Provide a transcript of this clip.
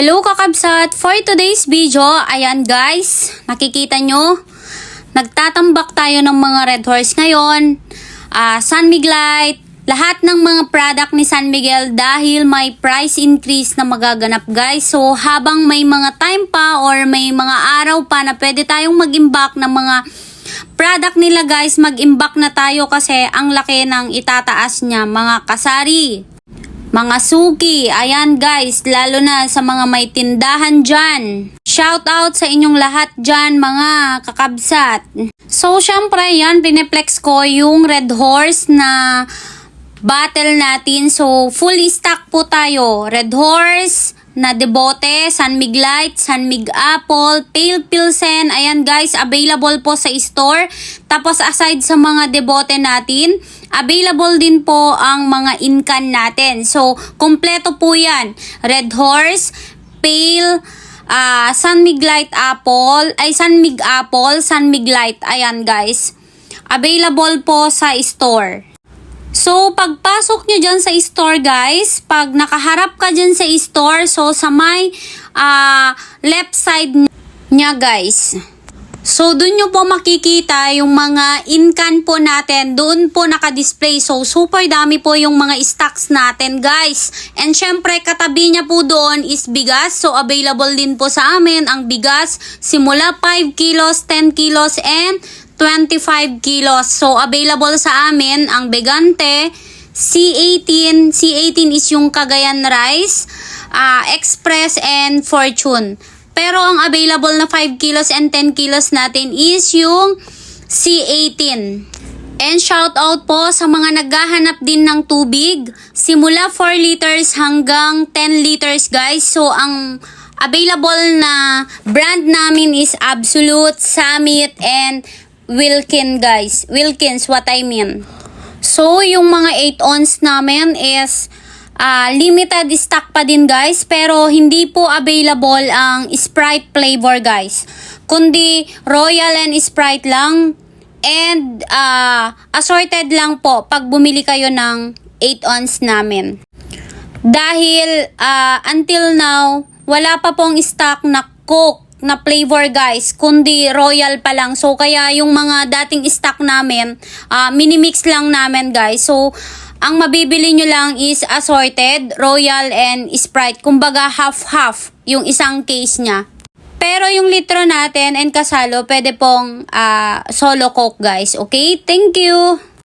Hello kakabsat! For today's video, ayan guys, nakikita nyo, nagtatambak tayo ng mga Red Horse ngayon. San Miguelite, lahat ng mga product ni San Miguel dahil may price increase na magaganap guys. So habang may mga time pa or may mga araw pa na pwede tayong mag-imbak ng mga product nila guys, mag-imbak na tayo kasi ang laki ng itataas niya, mga kasari, mga suki, ayan guys, lalo na sa mga may tindahan dyan. Shout out sa inyong lahat dyan mga kakabsat. So syempre yan, pineplex ko yung Red Horse na battle natin. So full stock po tayo. Red Horse na Debote, San Miguelite, San Mig Apple, Pale Pilsen, ayan guys, available po sa store. Tapos aside sa mga Debote natin, available din po ang mga Incan natin. So, kompleto po yan. Red Horse, Pale, San Miguelite Apple, San Mig Apple, San Miguelite, ayan guys. Available po sa store. So, pagpasok nyo dyan sa store guys, pag nakaharap ka dyan sa store, so sa may left side nya guys. So, dun nyo po makikita yung mga Incan po natin. Doon po nakadisplay. So, super dami po yung mga stocks natin, guys. And syempre, katabi niya po doon is bigas. So, available din po sa amin ang bigas. Simula 5 kilos, 10 kilos, and 25 kilos. So, available sa amin ang Begante, C18. C18 is yung Cagayan Rice, Express, and Fortune. Pero ang available na 5 kilos and 10 kilos natin is yung C18. And shout out po sa mga naghahanap din ng tubig. Simula 4 liters hanggang 10 liters guys. So ang available na brand namin is Absolute, Summit, and Wilkin guys. Wilkins, what I mean. So yung mga 8 ounce namin is limited stock pa din guys, pero hindi po available ang Sprite flavor guys, kundi Royal and Sprite lang, and assorted lang po pag bumili kayo ng 8 ounce namin. Dahil until now wala pa pong stock na Coke na flavor guys, kundi Royal pa lang. So kaya yung mga dating stock namin, minimix lang namin guys. So ang mabibili nyo lang is assorted, Royal, and Sprite. Kumbaga half-half yung isang case niya. Pero yung litro natin and kasalo, pwede pong solo Coke guys. Okay? Thank you!